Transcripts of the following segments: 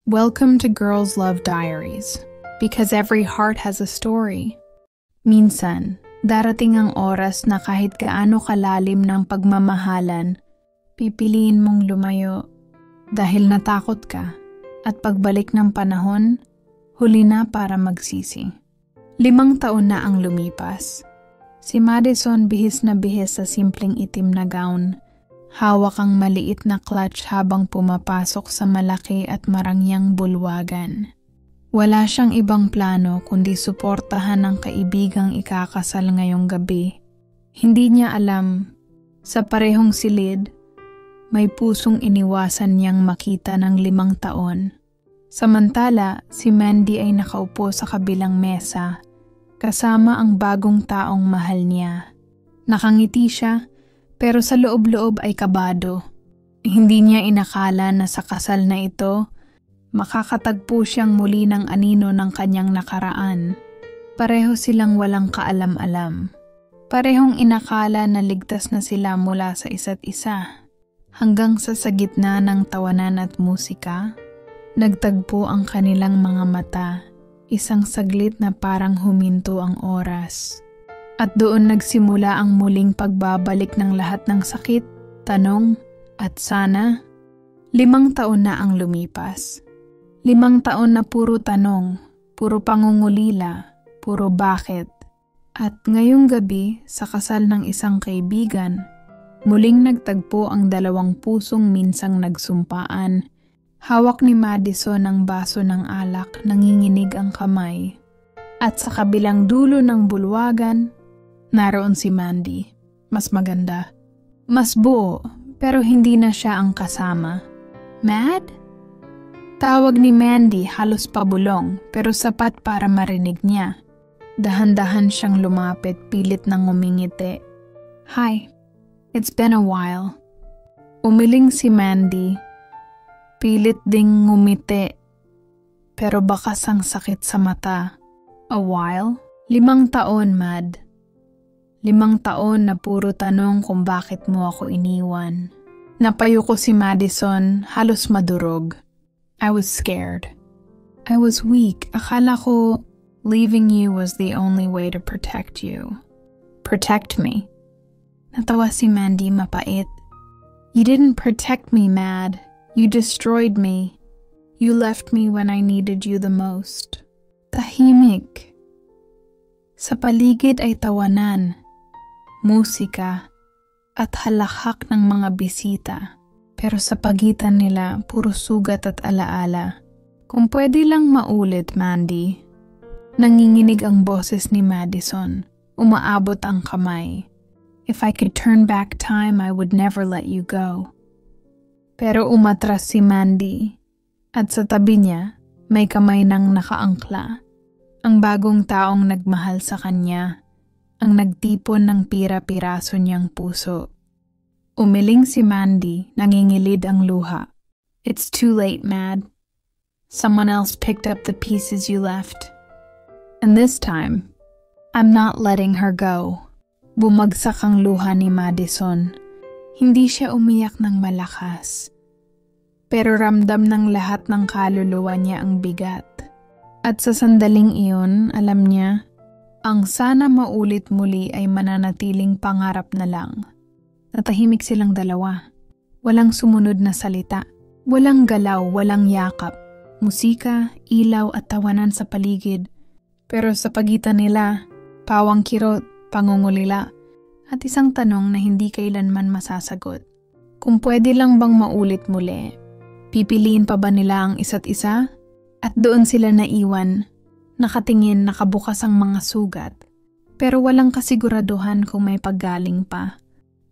Welcome to Girls Love Diaries, because every heart has a story. Minsan, darating ang oras na kahit gaano kalalim ng pagmamahalan, pipiliin mong lumayo dahil natakot ka at pagbalik ng panahon, huli na para magsisi. 5 taon na ang lumipas. Si Madison bihis na bihis sa simpleng itim na gown. Hawak ang maliit na clutch habang pumapasok sa malaki at marangyang bulwagan. Wala siyang ibang plano kundi suportahan ang kaibigang ikakasal ngayong gabi. Hindi niya alam, sa parehong silid, may pusong iniwasan niyang makita ng 5 taon. Samantala, si Mandy ay nakaupo sa kabilang mesa, kasama ang bagong taong mahal niya. Nakangiti siya, pero sa loob-loob ay kabado. Hindi niya inakala na sa kasal na ito, makakatagpo siyang muli ng anino ng kanyang nakaraan. Pareho silang walang kaalam-alam. Parehong inakala na ligtas na sila mula sa isa't isa. Hanggang sa gitna ng tawanan at musika, nagtagpo ang kanilang mga mata, isang saglit na parang huminto ang oras. At doon nagsimula ang muling pagbabalik ng lahat ng sakit, tanong, at sana. 5 taon na ang lumipas. 5 taon na puro tanong, puro pangungulila, puro bakit. At ngayong gabi, sa kasal ng isang kaibigan, muling nagtagpo ang 2 pusong minsang nagsumpaan. Hawak ni Madison ang baso ng alak, nanginginig ang kamay. At sa kabilang dulo ng bulwagan, naroon si Mandy. Mas maganda. Mas buo, pero hindi na siya ang kasama. Mad? Tawag ni Mandy halos pabulong, pero sapat para marinig niya. Dahan-dahan siyang lumapit, pilit nang ngumingiti. Hi, it's been a while. Umiling si Mandy. Pilit ding ngumiti, pero bakas ang sakit sa mata. A while? 5 taon, Mad. 5 taon na puro tanong kung bakit mo ako iniwan. Napayuko si Madison, halos madurog. I was scared. I was weak. Akala ko leaving you was the only way to protect you. Protect me. Natawa si Mandy mapait. You didn't protect me, Mad. You destroyed me. You left me when I needed you the most. Tahimik. Sa paligid ay tawanan, musika, at halakhak ng mga bisita. Pero sa pagitan nila, puro sugat at alaala. Kung pwede lang maulit, Mandy. Nanginginig ang boses ni Madison. Umaabot ang kamay. If I could turn back time, I would never let you go. Pero umatras si Mandy. At sa tabi niya, may kamay nang nakaangkla. Ang bagong taong nagmahal sa kanya. Ang nagtipon ng pira-piraso niyang puso. Umiling si Mandy, nangingilid ang luha. It's too late, Mad. Someone else picked up the pieces you left. And this time, I'm not letting her go. Bumagsak ang luha ni Madison. Hindi siya umiyak ng malakas. Pero ramdam ng lahat ng kaluluwa niya ang bigat. At sa sandaling iyon, alam niya, ang sana maulit muli ay mananatiling pangarap na lang. Natahimik silang dalawa. Walang sumunod na salita. Walang galaw, walang yakap. Musika, ilaw at tawanan sa paligid. Pero sa pagitan nila, pawang kirot, pangungulila, at isang tanong na hindi kailanman masasagot. Kung pwede lang bang maulit muli, pipiliin pa ba nila ang isa't isa? At doon sila naiwan. Nakatingin, nakabukas ang mga sugat, pero walang kasiguraduhan kung may paggaling pa.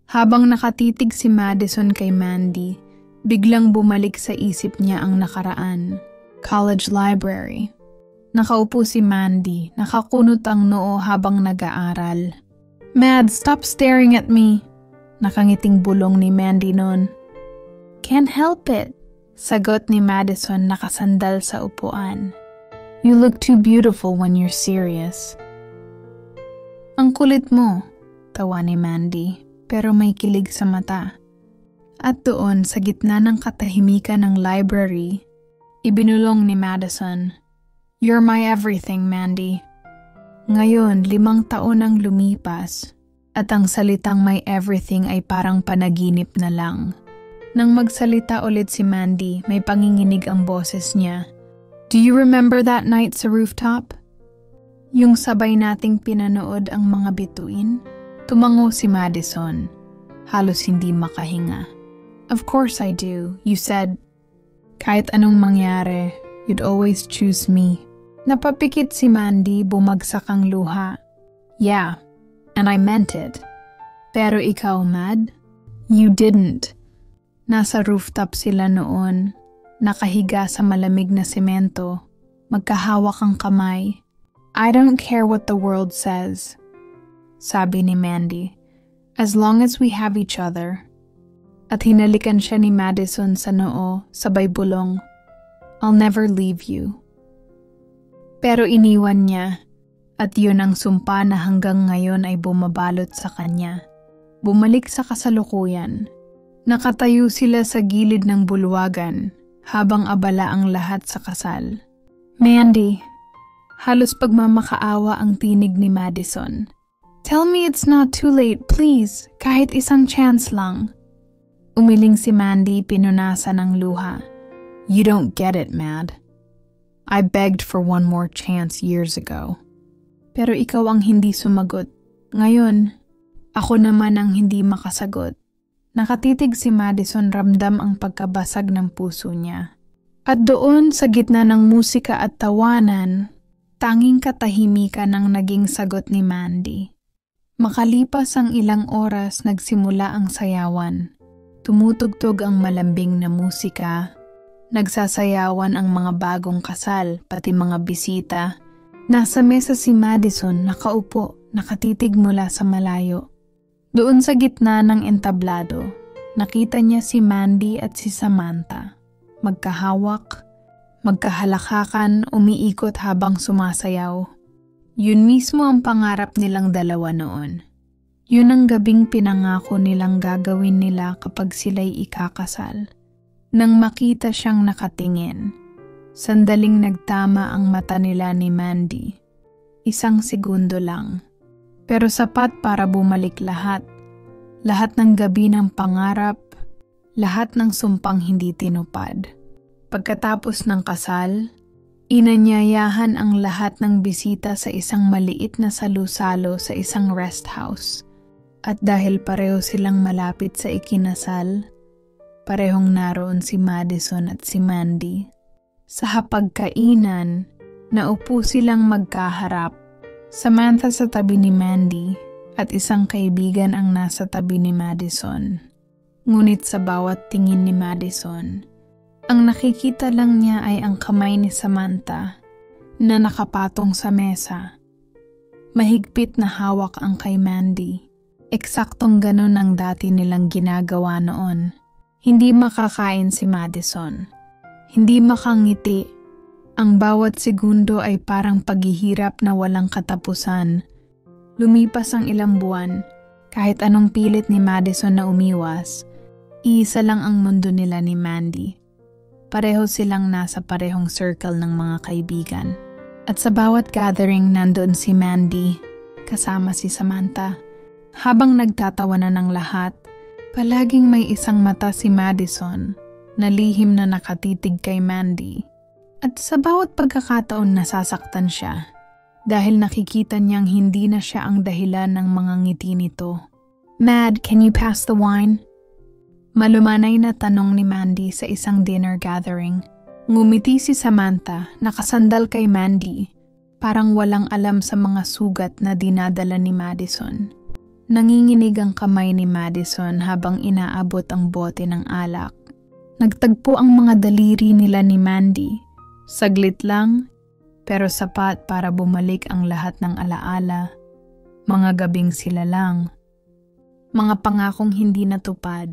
Habang nakatitig si Madison kay Mandy, biglang bumalik sa isip niya ang nakaraan. College library. Nakaupo si Mandy, nakakunot ang noo habang nag-aaral. Mad, stop staring at me. Nakangiting bulong ni Mandy noon. Can't help it. Sagot ni Madison nakasandal sa upuan. You look too beautiful when you're serious. Ang kulit mo, tawa ni Mandy, pero may kilig sa mata. At doon sa gitna ng katahimikan ng library, Ibinulong ni Madison, "You're my everything, Mandy." Ngayon, 5 taon ang lumipas at ang salitang my everything ay parang panaginip na lang. Nang magsalita ulit si Mandy, may panginginig ang boses niya. "Do you remember that night sa rooftop? Yung sabay nating pinanood ang mga bituin?" Tumango si Madison. Halos hindi makahinga. "Of course I do. You said, kahit anong mangyari, you'd always choose me." Napapikit si Mandy, bumagsak ang luha. "Yeah, and I meant it. Pero ikaw, Mad? You didn't." Nasa rooftop sila noon, nakahiga sa malamig na semento, magkahawak ang kamay. "I don't care what the world says," sabi ni Mandy, "as long as we have each other." At hinalikan siya ni Madison sa noo, sabay bulong, "I'll never leave you." Pero iniwan niya, at yun ang sumpa na hanggang ngayon ay bumabalot sa kanya. Bumalik sa kasalukuyan. Nakatayo sila sa gilid ng bulwagan habang abala ang lahat sa kasal. "Mandy," halos pagmamakaawa ang tinig ni Madison. "Tell me it's not too late, please, kahit isang chance lang." Umiling si Mandy, pinunasan ng luha. "You don't get it, Mad. I begged for one more chance years ago." Pero ikaw ang hindi sumagot. Ngayon, ako naman ang hindi makasagot. Nakatitig si Madison, ramdam ang pagkabasag ng puso niya. At doon sa gitna ng musika at tawanan, tanging katahimikan ang naging sagot ni Mandy. Makalipas ang ilang oras, nagsimula ang sayawan. Tumutugtog ang malambing na musika. Nagsasayawan ang mga bagong kasal, pati mga bisita. Nasa mesa si Madison, nakaupo, nakatitig mula sa malayo. Doon sa gitna ng entablado, nakita niya si Mandy at si Samantha. Magkahawak, magkahalakakan, umiikot habang sumasayaw. Yun mismo ang pangarap nilang dalawa noon. Yun ang gabing pinangako nilang gagawin nila kapag sila'y ikakasal. Nang makita siyang nakatingin, sandaling nagtama ang mata nila ni Mandy. 1 segundo lang. Pero sapat para bumalik lahat. Lahat ng gabi ng pangarap, lahat ng sumpang hindi tinupad. Pagkatapos ng kasal, inanyayahan ang lahat ng bisita sa isang maliit na salu-salo sa isang rest house. At dahil pareho silang malapit sa ikinasal, parehong naroon si Madison at si Mandy. Sa hapagkainan, naupo silang magkaharap. Samantha sa tabi ni Mandy at isang kaibigan ang nasa tabi ni Madison. Ngunit sa bawat tingin ni Madison, ang nakikita lang niya ay ang kamay ni Samantha na nakapatong sa mesa. Mahigpit na hawak ang kay Mandy. Eksaktong ganun ang dati nilang ginagawa noon. Hindi makakain si Madison. Hindi makangiti. Ang bawat segundo ay parang paghihirap na walang katapusan. Lumipas ang ilang buwan. Kahit anong pilit ni Madison na umiwas, iisa lang ang mundo nila ni Mandy. Pareho silang nasa parehong circle ng mga kaibigan. At sa bawat gathering nandoon si Mandy, kasama si Samantha. Habang nagtatawanan ng lahat, palaging may isang mata si Madison na lihim na nakatitig kay Mandy. At sa bawat pagkakataon nasasaktan siya dahil nakikita niyang hindi na siya ang dahilan ng mga ngiti nito. "Mad, can you pass the wine?" Malumanay na tanong ni Mandy sa isang dinner gathering. Ngumiti si Samantha, nakasandal kay Mandy, parang walang alam sa mga sugat na dinadala ni Madison. Nanginginig ang kamay ni Madison habang inaabot ang bote ng alak. Nagtagpo ang mga daliri nila ni Mandy. Saglit lang, pero sapat para bumalik ang lahat ng alaala. Mga gabing sila lang. Mga pangakong hindi natupad.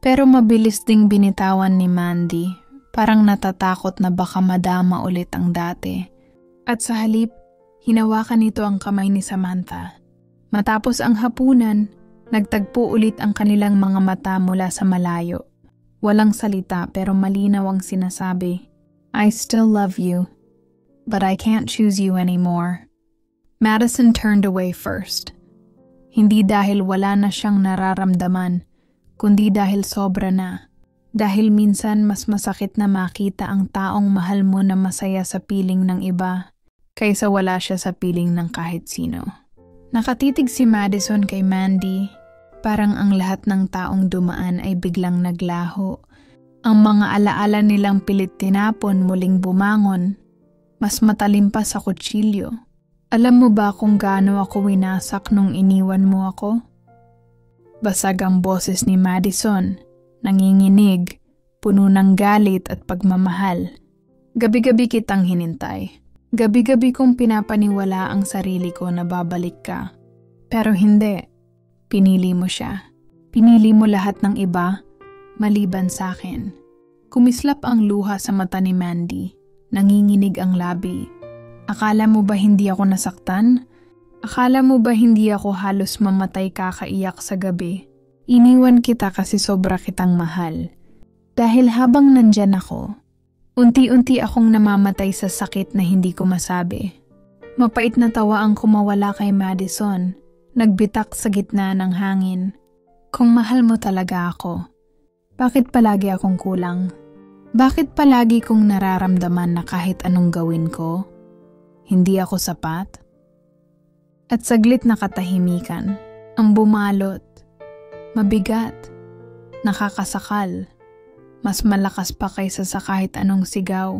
Pero mabilis ding binitawan ni Mandy. Parang natatakot na baka madama ulit ang dati. At sa halip, hinawakan nito ang kamay ni Samantha. Matapos ang hapunan, nagtagpo ulit ang kanilang mga mata mula sa malayo. Walang salita pero malinaw ang sinasabi. I still love you, but I can't choose you anymore. Madison turned away first. Hindi dahil wala na siyang nararamdaman, kundi dahil sobra na. Dahil minsan mas masakit na makita ang taong mahal mo na masaya sa piling ng iba, kaysa wala siya sa piling ng kahit sino. Nakatitig si Madison kay Mandy, parang ang lahat ng taong dumaan ay biglang naglaho. Ang mga alaala nilang pilit tinapon muling bumangon, mas matalim pa sa kutsilyo. Alam mo ba kung gaano ako winasak nung iniwan mo ako? Basag ang boses ni Madison, nanginginig, puno ng galit at pagmamahal. Gabi-gabi kitang hinintay. Gabi-gabi kong pinapaniwala ang sarili ko na babalik ka. Pero hindi. Pinili mo siya. Pinili mo lahat ng iba, maliban sa akin. Kumislap ang luha sa mata ni Mandy. Nanginginig ang labi. Akala mo ba hindi ako nasaktan? Akala mo ba hindi ako halos mamatay kakaiyak sa gabi? Iniwan kita kasi sobra kitang mahal. Dahil habang nandyan ako, unti-unti akong namamatay sa sakit na hindi ko masabi. Mapait na tawa ang kumawala kay Madison, nagbitak sa gitna ng hangin. Kung mahal mo talaga ako, bakit palagi akong kulang? Bakit palagi kong nararamdaman na kahit anong gawin ko, hindi ako sapat? At saglit na katahimikan, ang bumalot, mabigat, nakakasakal, mas malakas pa kaysa sa kahit anong sigaw.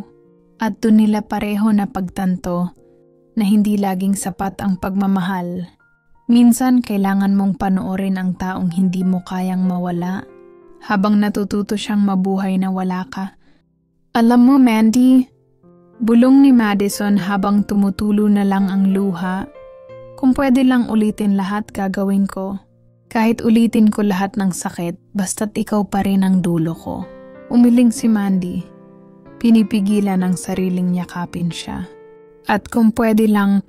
At doon nila pareho na pagtanto na hindi laging sapat ang pagmamahal. Minsan kailangan mong panoorin ang taong hindi mo kayang mawala habang natututo siyang mabuhay na wala ka. Alam mo, Mandy, bulong ni Madison habang tumutulo na lang ang luha. Kung pwede lang ulitin lahat gagawin ko. Kahit ulitin ko lahat ng sakit, basta't ikaw pa rin ang dulo ko. Umiling si Mandy. Pinipigilan ang sariling yakapin siya. At kung pwede lang,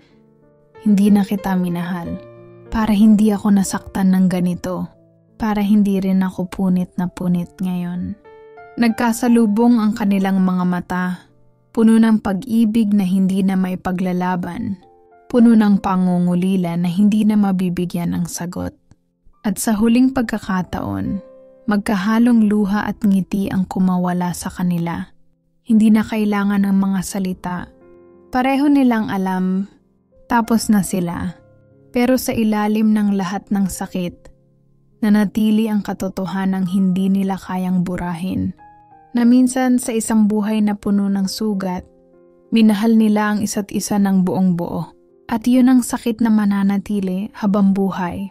hindi na kita minahal. Para hindi ako nasaktan ng ganito. Para hindi rin ako punit na punit ngayon. Nagkasalubong ang kanilang mga mata. Puno ng pag-ibig na hindi na may paglalaban. Puno ng pangungulila na hindi na mabibigyan ng sagot. At sa huling pagkakataon, magkahalong luha at ngiti ang kumawala sa kanila. Hindi na kailangan ng mga salita. Pareho nilang alam, tapos na sila. Pero sa ilalim ng lahat ng sakit, nanatili ang katotohanang hindi nila kayang burahin. Na minsan sa isang buhay na puno ng sugat, minahal nila ang isa't isa ng buong buo. At yun ang sakit na mananatili habang buhay.